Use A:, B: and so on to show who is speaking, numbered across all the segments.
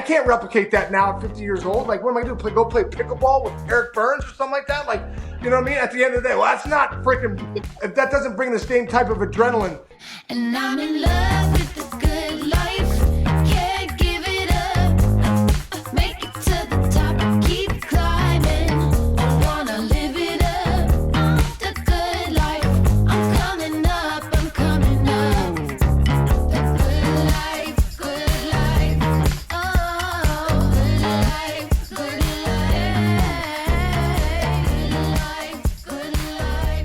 A: can't replicate that now at 50 years old. Like, what am I going to do? Go play pickleball with Eric Burns or something like that? Like, you know what I mean? At the end of the day, well, that's not freaking. If that doesn't bring the same type of adrenaline.
B: And I'm in love with the good life. Can't give it up. Make it to the top. Keep climbing. I wanna live it up. The good life. I'm coming up. I'm coming up. The good life. Good life. Oh, good life. Good life. Good life. Good life.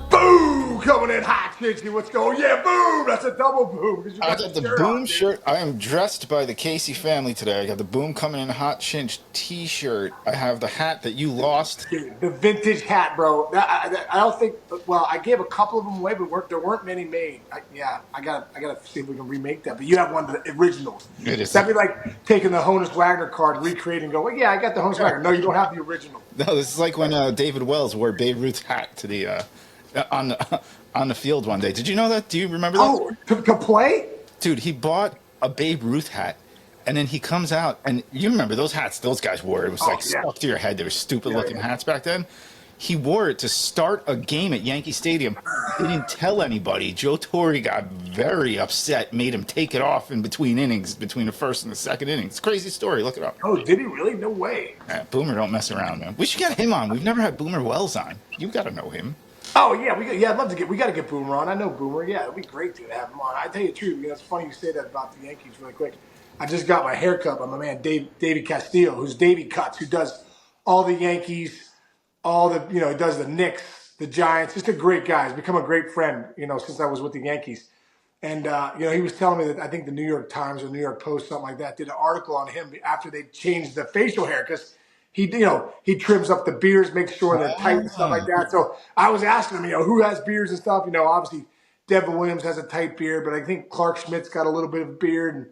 A: Boom! Coming in hot, Casey. What's going? Yeah, boom! That's a double boom because you
C: I
A: got
C: got
A: the
C: the
A: shirt on,
C: Boom
A: dude.
C: shirt. I am dressed by the Casey family today. I got the Boom coming in hot cinch t-shirt. I have the hat that you lost.
A: Dude, the vintage hat, bro. I don't think. Well, I gave a couple of them away, but there weren't many made. I gotta see if we can remake that. But you have one of the originals.
C: It is.
A: That'd be like taking the Honus Wagner card, recreating, and go, well, yeah, I got the Honus Wagner. No, you don't have the original.
C: No, this is like when David Wells wore Babe Ruth's hat to the on the on the field one day. Did you know that? Do you remember that?
A: Oh, to play?
C: Dude, he bought a Babe Ruth hat, and then he comes out, and you remember those hats those guys wore. It was
A: Oh,
C: like
A: yeah.
C: stuck to your head. They were stupid
A: Yeah,
C: looking
A: yeah.
C: hats back then. He wore it to start a game at Yankee Stadium. Didn't tell anybody. Joe Torre got very upset, made him take it off in between innings, between the first and the second innings. It's a crazy story. Look it up.
A: Oh, did he really? No way.
C: Boomer don't mess around, man. We should get him on. We've never had Boomer Wells on. You got to know him.
A: Oh yeah, I'd love to get. We got to get Boomer on. I know Boomer. Yeah, it'd be great to have him on. I tell you the truth. It's funny you say that about the Yankees. Really quick, I just got my hair cut by my man Davey Castillo, who's Davey Cuts, who does all the Yankees, all the he does the Knicks, the Giants. Just a great guy. He's become a great friend. Since I was with the Yankees. And he was telling me that I think the New York Times or New York Post, something like that, did an article on him after they changed the facial hair because he trims up the beards, makes sure they're tight and stuff like that. So I was asking him, who has beards and stuff. Obviously Devin Williams has a tight beard, but I think Clark Schmidt's got a little bit of a beard, and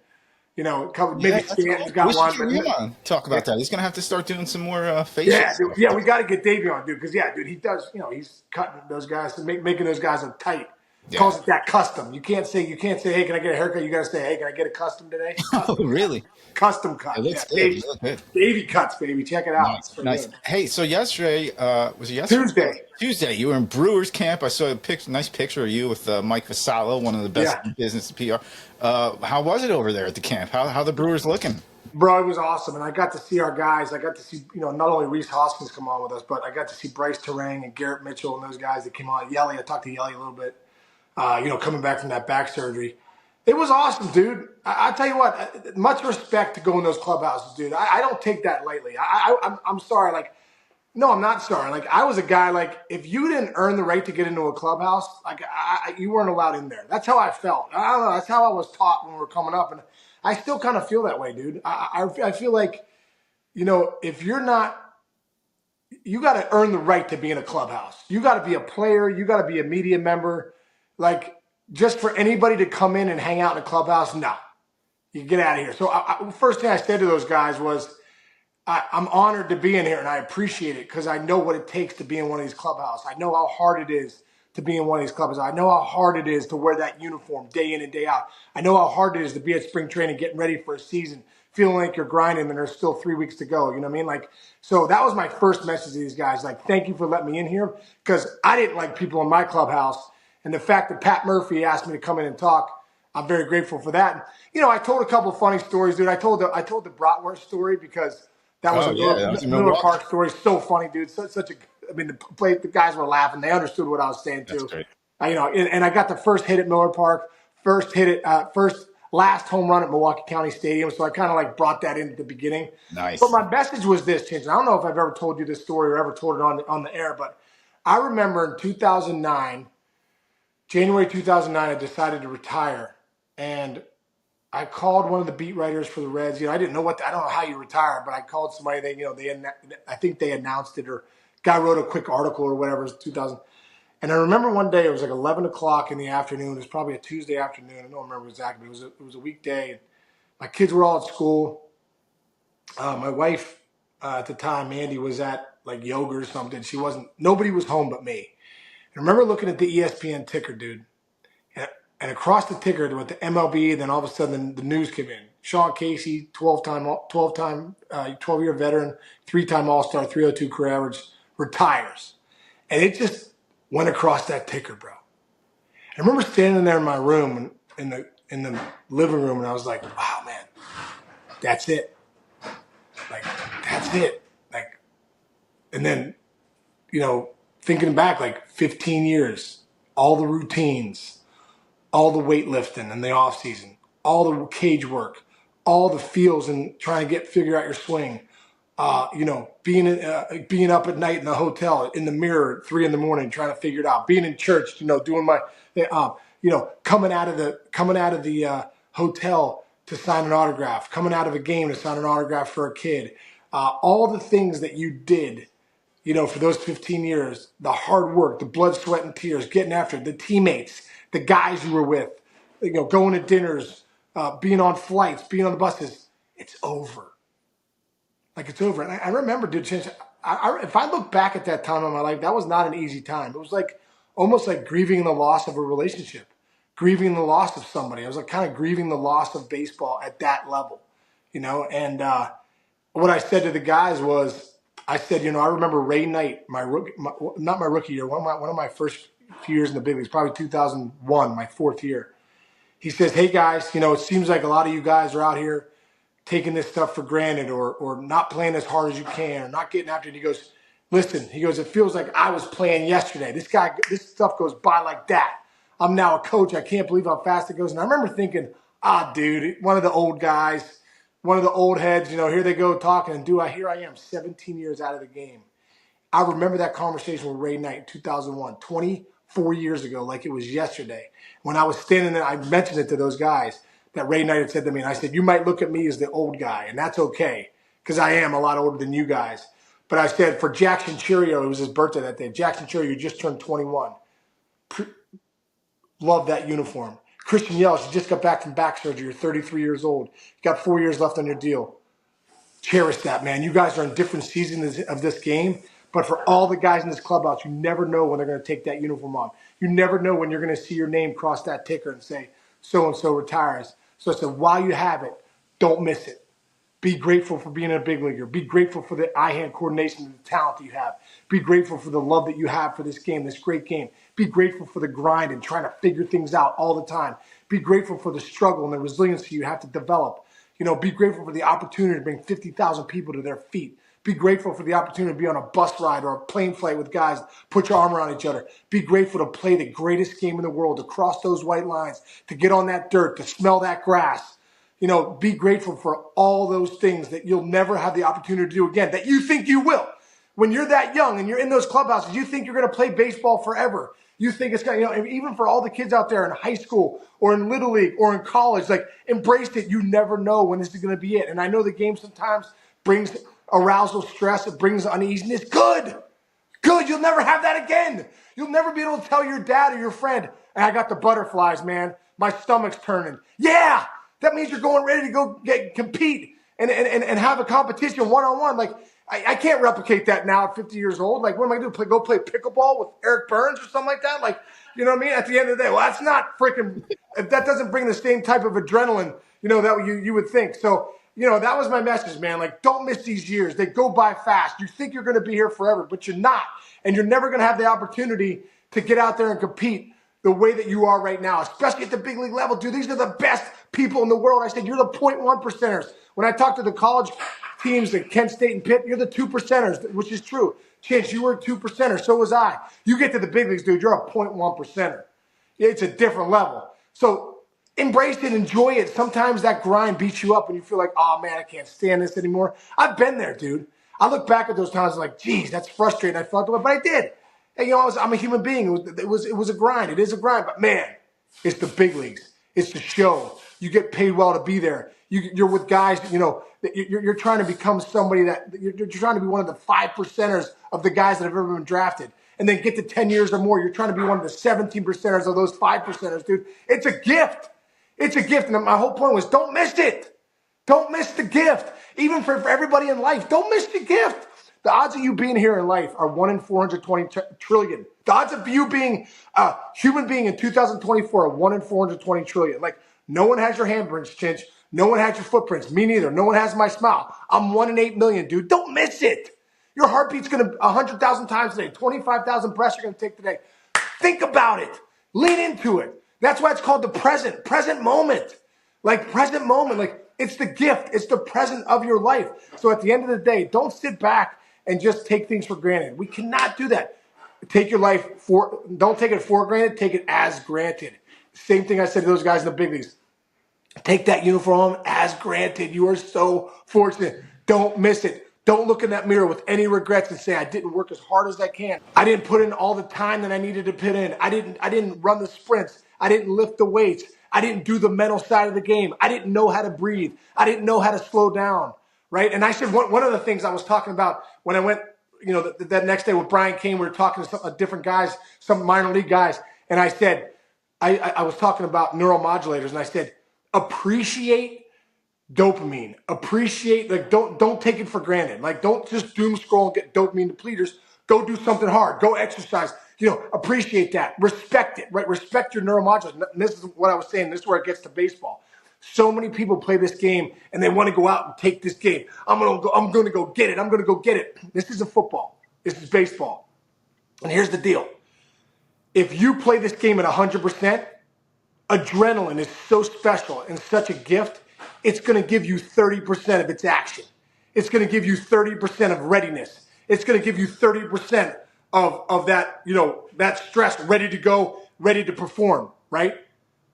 A: maybe Stanton's got
C: We should
A: one.
C: get him
A: But
C: on. Talk about that. He's gonna have to start doing some more facial
A: yeah,
C: stuff.
A: dude, we got to get Davey on, dude, because dude, he does. He's cutting those guys, making those guys look tight.
C: Yeah.
A: Calls it that custom. You can't say, hey, can I get a haircut? You got to say, hey, can I get a custom today?
C: Oh, really?
A: Custom cut.
C: It looks good.
A: Davey,
C: You look good.
A: Davey cuts, baby. Check it out.
C: Nice, nice. Hey, so yesterday, was it yesterday?
A: Tuesday.
C: Tuesday, you were in Brewers camp. I saw a nice picture of you with Mike Vassallo, one of the best in business PR. How was it over there at the camp? How the Brewers looking?
A: Bro, it was awesome. And I got to see our guys. I got to see, not only Reese Hoskins come on with us, but I got to see Bryce Terang and Garrett Mitchell and those guys that came on. Yelly, I talked to Yelly a little bit, coming back from that back surgery. It was awesome, dude. I tell you what, much respect to go in those clubhouses, dude. I don't take that lightly. I'm sorry. Like, no, I'm not sorry. Like, I was a guy, like, if you didn't earn the right to get into a clubhouse, like, you weren't allowed in there. That's how I felt. I don't know. That's how I was taught when we were coming up. And I still kind of feel that way, dude. I feel like, if you're not, you got to earn the right to be in a clubhouse. You got to be a player. You got to be a media member. Like, just for anybody to come in and hang out in a clubhouse, no. You get out of here. So first thing I said to those guys was, I'm honored to be in here, and I appreciate it because I know what it takes to be in one of these clubhouses. I know how hard it is to be in one of these clubhouses. I know how hard it is to wear that uniform day in and day out. I know how hard it is to be at spring training, getting ready for a season, feeling like you're grinding, and there's still 3 weeks to go. You know what I mean? Like, so that was my first message to these guys. Like, thank you for letting me in here because I didn't like people in my clubhouse, and the fact that Pat Murphy asked me to come in and talk, I'm very grateful for that. I told a couple of funny stories, dude. I told the bratwurst story because that was a Miller Park story. So funny, dude. Such a. I mean, the guys were laughing. They understood what I was saying too.
C: That's great.
A: And I got the first hit at Miller Park, last home run at Milwaukee County Stadium. So I kind of like brought that in at the beginning.
C: Nice.
A: But my message was this, Chinch. I don't know if I've ever told you this story or ever told it on the air, but I remember in 2009, January 2009, I decided to retire, and I called one of the beat writers for the Reds. I didn't know I don't know how you retire, but I called somebody. I think they announced it, or guy wrote a quick article or whatever. It was 2000. And I remember one day it was like 11 o'clock in the afternoon. It was probably a Tuesday afternoon. I don't remember exactly. But it was a weekday. And my kids were all at school. My wife at the time, Mandy, was at like yoga or something. Nobody was home but me. I remember looking at the ESPN ticker, dude. And and across the ticker with the MLB. Then all of a sudden the news came in. Sean Casey, 12-year veteran, 3-time All-Star, 302 career average, retires. And it just went across that ticker, bro. I remember standing there in my room in the living room, and I was like, wow, man, that's it. Like, that's it. Like, and then, thinking back, like 15 years, all the routines, all the weightlifting in the off season, all the cage work, all the feels and trying to figure out your swing. Being up at night in the hotel in the mirror at 3 a.m. trying to figure it out. Being in church, doing my, coming out of the hotel to sign an autograph, coming out of a game to sign an autograph for a kid. All the things that you did, for those 15 years, the hard work, the blood, sweat, and tears, getting after it, the teammates, the guys you were with, going to dinners, being on flights, being on the buses, it's over. Like, it's over. And I remember, dude, if I look back at that time in my life, that was not an easy time. It was like almost like grieving the loss of a relationship, grieving the loss of somebody. I was like kind of grieving the loss of baseball at that level, And what I said to the guys was, I said, I remember Ray Knight, not my rookie year, one of my first few years in the big leagues, probably 2001, my 4th year. He says, hey guys, it seems like a lot of you guys are out here taking this stuff for granted or not playing as hard as you can or not getting after it. He goes, listen, it feels like I was playing yesterday. This stuff goes by like that. I'm now a coach. I can't believe how fast it goes. And I remember thinking, dude, one of the old guys, one of the old heads, here they go talking. And here I am 17 years out of the game. I remember that conversation with Ray Knight in 2001, 24 years ago, like it was yesterday. When I was standing there, I mentioned it to those guys that Ray Knight had said to me. And I said, you might look at me as the old guy, and that's okay, because I am a lot older than you guys. But I said, for Jackson Cheerio, it was his birthday that day. Jackson Cheerio, you just turned 21. Love that uniform. Christian Yelich, you just got back from back surgery. You're 33 years old. You got 4 years left on your deal. Cherish that, man. You guys are in different seasons of this game. But for all the guys in this clubhouse, you never know when they're going to take that uniform off. You never know when you're going to see your name cross that ticker and say, so-and-so retires. So I said, while you have it, don't miss it. Be grateful for being a big leaguer. Be grateful for the eye-hand coordination and the talent that you have. Be grateful for the love that you have for this game, this great game. Be grateful for the grind and trying to figure things out all the time. Be grateful for the struggle and the resiliency you have to develop. Be grateful for the opportunity to bring 50,000 people to their feet. Be grateful for the opportunity to be on a bus ride or a plane flight with guys, put your arm around each other. Be grateful to play the greatest game in the world, to cross those white lines, to get on that dirt, to smell that grass. Be grateful for all those things that you'll never have the opportunity to do again, that you think you will. When you're that young and you're in those clubhouses, you think you're going to play baseball forever. You think it's going to, even for all the kids out there in high school or in Little League or in college, like, embrace it. You never know when this is going to be it. And I know the game sometimes brings arousal, stress. It brings uneasiness. Good. You'll never have that again. You'll never be able to tell your dad or your friend, hey, I got the butterflies, man. My stomach's turning. Yeah. That means you're going ready to go compete and have a competition one-on-one. Like, I can't replicate that now at 50 years old. Like, what am I going to do? Go play pickleball with Eric Burns or something like that? Like, you know what I mean? At the end of the day, well, that's not freaking – that doesn't bring the same type of adrenaline, that you would think. So, that was my message, man. Like, don't miss these years. They go by fast. You think you're going to be here forever, but you're not. And you're never going to have the opportunity to get out there and compete the way that you are right now, especially at the big league level. Dude, these are the best people in the world. I said, you're the 0.1 percenters. When I talk to the college teams at Kent State and Pitt, you're the 2 percenters, which is true. Chance, you were a 2 percenter. So was I. You get to the big leagues, dude, you're a 0.1 percenter. It's a different level. So embrace it, enjoy it. Sometimes that grind beats you up and you feel like, oh man, I can't stand this anymore. I've been there, dude. I look back at those times and like, geez, that's frustrating. I felt the way, but I did. And I'm a human being. It was a grind. It is a grind, but man, it's the big leagues. It's the show. You get paid well to be there. You're with guys, you're trying to become somebody that you're trying to be one of the 5 percenters of the guys that have ever been drafted. And then get to 10 years or more, you're trying to be one of the 17 percenters of those 5 percenters, dude. It's a gift. It's a gift. And my whole point was, don't miss it. Don't miss the gift. Even for everybody in life, don't miss the gift. The odds of you being here in life are 1 in 420 trillion. The odds of you being a human being in 2024 are 1 in 420 trillion. Like, no one has your handprints, Chinch. No one has your footprints. Me neither. No one has my smile. I'm 1 in 8 million, dude. Don't miss it. Your heartbeat's going to 100,000 times today. 25,000 breaths you're going to take today. Think about it. Lean into it. That's why it's called the present moment. Like, present moment. Like, it's the gift. It's the present of your life. So at the end of the day, don't sit back and just take things for granted. We cannot do that. Take your life don't take it for granted. Take it as granted. Same thing I said to those guys in the big leagues. Take that uniform as granted. You are so fortunate. Don't miss it. Don't look in that mirror with any regrets and say, I didn't work as hard as I can. I didn't put in all the time that I needed to put in. I didn't run the sprints. I didn't lift the weights. I didn't do the mental side of the game. I didn't know how to breathe. I didn't know how to slow down. Right? And I said, one of the things I was talking about when I went, that next day with Brian Kane, we were talking to some different guys, some minor league guys. And I said, I was talking about neuromodulators, and I said, appreciate dopamine. Appreciate, like, don't take it for granted. Like, don't just doom scroll and get dopamine depleters. Go do something hard. Go exercise. Appreciate that. Respect it, right? Respect your neuromodulators. And this is what I was saying. This is where it gets to baseball. So many people play this game and they want to go out and take this game. I'm gonna go get it. I'm gonna go get it. This isn't football. This is baseball. And here's the deal. If you play this game at 100%, adrenaline is so special and such a gift, it's going to give you 30% of its action. It's going to give you 30% of readiness. It's going to give you 30% of that, that stress, ready to go, ready to perform, right?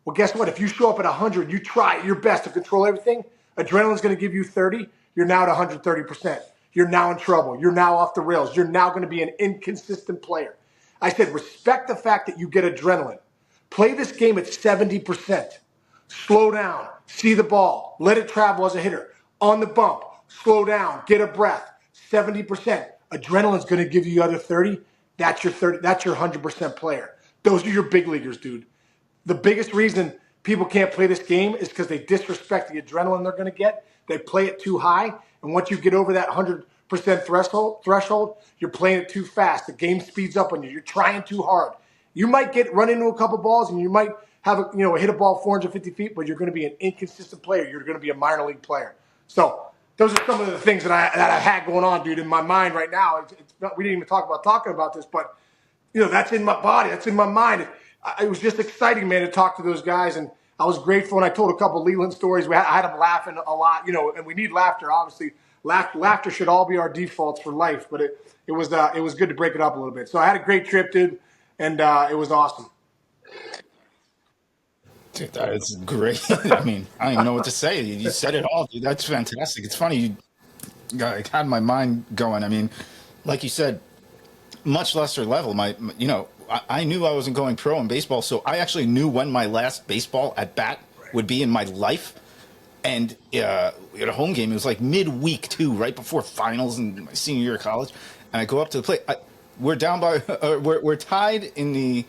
A: Well, guess what? If you show up at 100, you try your best to control everything, adrenaline's going to give you 30, you're now at 130%. You're now in trouble. You're now off the rails. You're now going to be an inconsistent player. I said, respect the fact that you get adrenaline. Play this game at 70%. Slow down. See the ball. Let it travel as a hitter. On the bump. Slow down. Get a breath. 70%. Adrenaline's going to give you the other 30. That's your 30. That's your 100% player. Those are your big leaguers, dude. The biggest reason people can't play this game is because they disrespect the adrenaline they're going to get. They play it too high. And once you get over that 100% threshold, you're playing it too fast. The game speeds up on you. You're trying too hard. You might run into a couple balls and you might have hit a ball 450 feet, but you're going to be an inconsistent player. You're going to be a minor league player. So those are some of the things that I had going on, dude, in my mind right now. We didn't even talking about this, but that's in my body. That's in my mind. It was just exciting, man, to talk to those guys, and I was grateful. And I told a couple Leland stories. I had them laughing a lot, and we need laughter. Obviously, laughter should all be our defaults for life. But it was good to break it up a little bit. So I had a great trip, dude, and it was awesome.
C: Dude, that is great. I mean, I don't even know what to say. You said it all, dude. That's fantastic. It's funny. I had my mind going. I mean, like you said, much lesser level. I knew I wasn't going pro in baseball, so I actually knew when my last baseball at bat would be in my life. And at a home game, it was like midweek too, right before finals in my senior year of college. And I go up to the plate. We're down by, we're tied in the,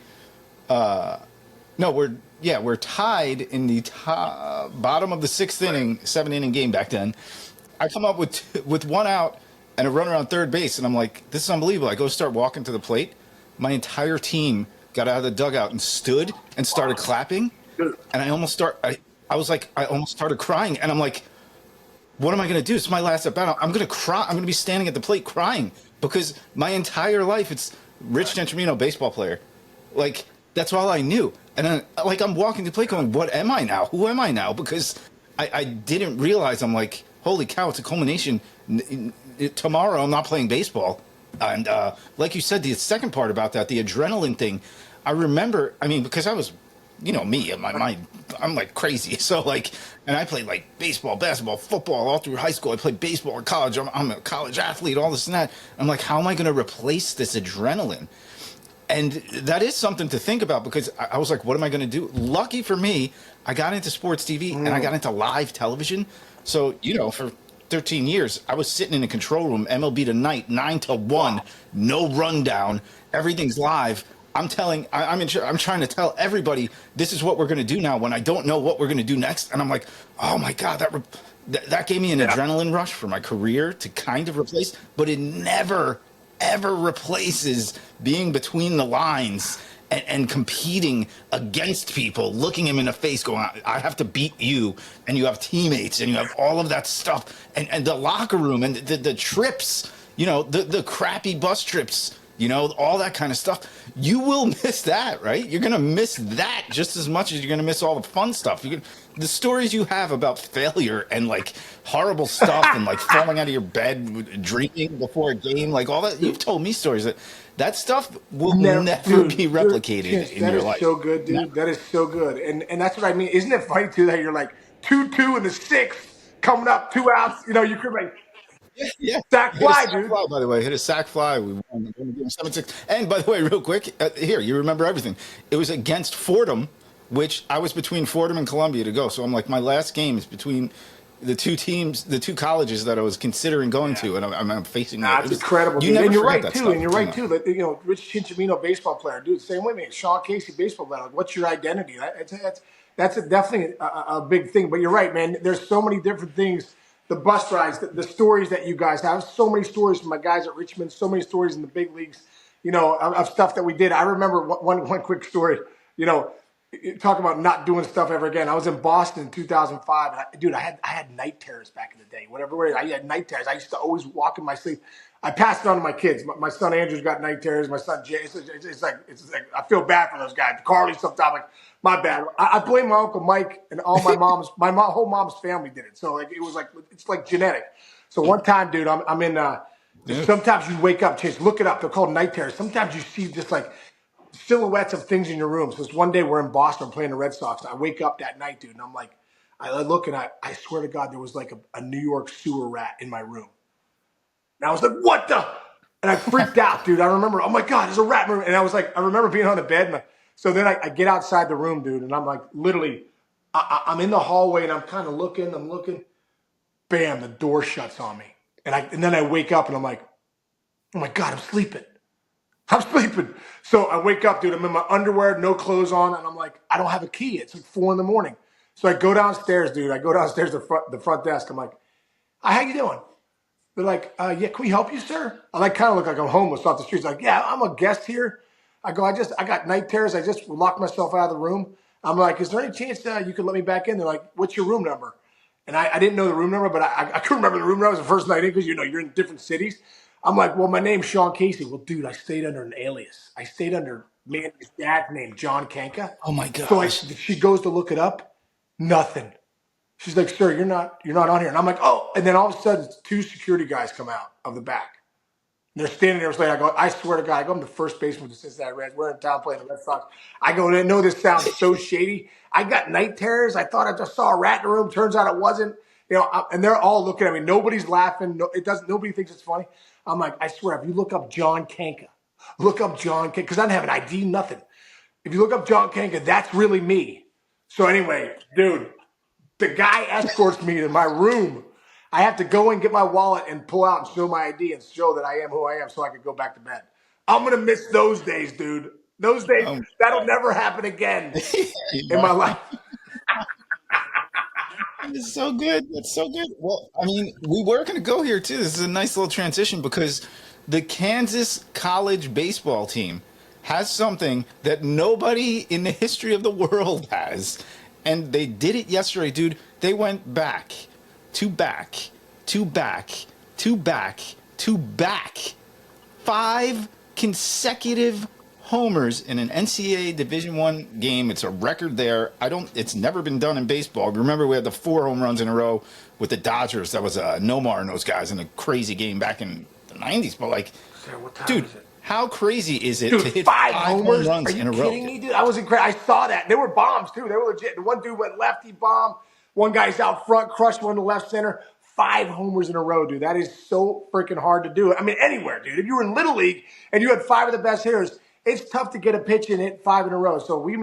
C: we're tied in the bottom of the sixth inning, 7-inning game back then. I come up with one out and a runner on third base, and I'm like, this is unbelievable. I go start walking to the plate. My entire team got out of the dugout and stood and started clapping. And I almost started crying. And I'm like, what am I going to do? It's my last at bat. I'm going to cry. I'm going to be standing at the plate crying because my entire life it's Rich Gentromino, baseball player. Like, that's all I knew. And then, I'm walking to the plate going, what am I now? Who am I now? Because I didn't realize, I'm like, holy cow, it's a culmination. Tomorrow I'm not playing baseball. And like you said, the second part about that, the adrenaline thing, I remember, because I was, me, in my mind, I'm like crazy. So and I played baseball, basketball, football all through high school. I played baseball in college. I'm a college athlete, all this and that. I'm like, how am I going to replace this adrenaline? And that is something to think about because I was like, what am I going to do? Lucky for me, I got into sports TV and I got into live television. So, for 13 years, I was sitting in a control room, MLB Tonight, 9 to 1, no rundown, everything's live. I'm trying to tell everybody this is what we're going to do now when I don't know what we're going to do next. And I'm like, oh my God, That gave me an
A: Yeah.
C: adrenaline rush for my career to kind of replace, but it never, ever replaces being between the lines and competing against people, looking them in the face, going, I have to beat you, and you have teammates, and you have all of that stuff, and the locker room, and the trips, the crappy bus trips, all that kind of stuff. You will miss that, right? You're going to miss that just as much as you're going to miss all the fun stuff. The stories you have about failure and like horrible stuff and like falling out of your bed, drinking before a game, like all that. You've told me stories that stuff will
A: Never,
C: never be
A: dude.
C: replicated
A: Chance,
C: in
A: that
C: your
A: is
C: life.
A: so good,
C: Never.
A: dude. That is so good, and that's what I mean. Isn't it funny too that you're like 2-2 in the sixth, coming up 2 outs? You could like
C: Yeah,
A: sack
C: hit a
A: fly,
C: sack
A: dude.
C: fly. By the way, hit a sack fly. We won 7-6. And by the way, real quick, here you remember everything. It was against Fordham, which I was between Fordham and Columbia to go. So I'm like, my last game is between the two teams, the two colleges that I was considering going
A: Yeah.
C: to, and I'm facing
A: Nah,
C: that.
A: it's incredible,
C: You
A: dude.
C: never
A: And you're
C: forget
A: right
C: that
A: too. And
C: stuff.
A: you're right too. Like, Rich Cincinnati, baseball player, dude. Same way, man. Sean Casey, baseball player. Like, what's your identity? Definitely a big thing. But you're right, man. There's so many different things. The bus rides, the stories that you guys have. So many stories from my guys at Richmond. So many stories in the big leagues. Of stuff that we did. I remember one quick story. You know, talk about not doing stuff ever again. I was in Boston in 2005, and dude, I had night terrors back in the day. Whatever, I had night terrors. I used to always walk in my sleep. I passed it on to my kids. My son Andrew's got night terrors. My son Jay. It's like I feel bad for those guys. Carly sometimes like my bad. I blame my uncle Mike and all whole mom's family did it. So like it was like it's like genetic. So one time, dude, I'm in.
C: Yeah.
A: Sometimes you wake up, Chase. Look it up. They're called night terrors. Sometimes you see just like silhouettes of things in your room. So this one day we're in Boston playing the Red Sox. I wake up that night, dude, and I'm like, I look and I swear to God, there was like a New York sewer rat in my room. And I was like, what the? And I freaked out, dude. I remember, oh my God, there's a rat in my room. And I was like, I remember being on the bed. So then I get outside the room, dude, and I'm like, literally, I'm in the hallway and I'm kind of looking. I'm looking. Bam, the door shuts on me. And then I wake up and I'm like, oh my God, I'm sleeping. I'm sleeping. So I wake up, dude. I'm in my underwear, no clothes on, and I'm like, I don't have a key. It's like 4 a.m. So I go downstairs, dude. I go downstairs to the front desk. I'm like, hi, how you doing? They're like, yeah, can we help you, sir? I like kind of look like I'm homeless off the streets. Like, yeah, I'm a guest here. I go, I got night terrors. I just locked myself out of the room. I'm like, is there any chance you could let me back in? They're like, what's your room number? And I didn't know the room number, but I couldn't remember the room number. It was the first night in because you're in different cities. I'm like, well, my name's Sean Casey. Well, dude, I stayed under an alias. I stayed under his dad's name, John Kanka.
C: Oh my
A: So
C: gosh.
A: she goes to look it up, nothing. She's like, sir, you're not on here. And I'm like, oh. And then all of a sudden, two security guys come out of the back. And they're standing there. It's like, I go, I swear to God, I go, I'm the first baseman with the Cincinnati Reds. We're in town playing the Red Sox. I go, I know this sounds so shady. I got night terrors. I thought I just saw a rat in the room. Turns out it wasn't. And they're all looking at me. Nobody's laughing. No, it doesn't. Nobody thinks it's funny. I'm like, I swear, if you look up John Kanka, because I didn't have an ID, nothing. If you look up John Kanka, that's really me. So anyway, dude, the guy escorts me to my room. I have to go and get my wallet and pull out and show my ID and show that I am who I am so I could go back to bed. I'm going to miss those days, dude. Those days,
C: Um,
A: that'll never happen again
C: you
A: in
C: know,
A: my life.
C: it's so good. That's so good. Well, I mean, we were going to go here too. This is a nice little transition because the Kansas college baseball team has something that nobody in the history of the world has. And they did it yesterday, dude. They went back to back to back to back to back 5 consecutive homers in an NCAA Division One game. It's a record there. It's never been done in baseball. Remember, we had the 4 home runs in a row with the Dodgers. That was Nomar and those guys in a crazy game back in the '90s. But like,
A: Sarah, what time
C: dude,
A: is it?
C: how crazy is it
A: Dude,
C: to hit
A: five
C: five home
A: homers? Are
C: runs
A: you
C: in a row?
A: kidding me, dude? I was incredible. I saw that. They were bombs, too. They were legit. The one dude went lefty bomb. One guy's out front, crushed one to left center. 5 homers in a row, dude. That is so freaking hard to do. I mean, anywhere, dude. If you were in Little League and you had 5 of the best hitters, it's tough to get a pitch and hit 5 in a row. So we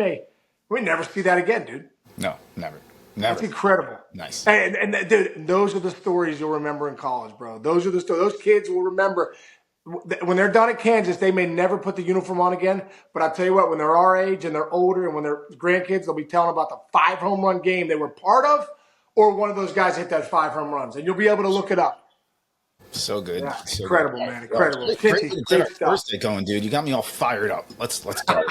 A: never see that again, dude.
C: No, never,
A: That's
C: never.
A: incredible.
C: Nice.
A: And dude, those are the stories you'll remember in college, bro. Those are the stories. Those kids will remember. When they're done at Kansas, they may never put the uniform on again. But I'll tell you what, when they're our age and they're older and when they're grandkids, they'll be telling about the 5 home run game they were part of or one of those guys hit that 5 home runs, and you'll be able to look it up.
C: So good.
A: Yeah,
C: So
A: incredible,
C: good.
A: man, incredible.
C: Great
A: Kinty,
C: way to get
A: great
C: our
A: stuff.
C: Thursday going, dude. You got me all fired up. Let's go.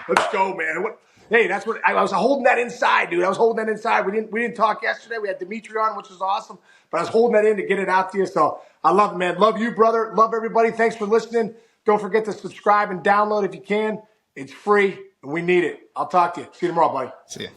A: Let's go, man. Hey, that's what I was holding that inside, dude. I was holding that inside. We didn't talk yesterday. We had Dimitri on, which was awesome, but I was holding that in to get it out to you. So I love it, man. Love you, brother. Love everybody. Thanks for listening. Don't forget to subscribe and download if you can. It's free, and we need it. I'll talk to you. See you tomorrow, buddy.
C: See ya.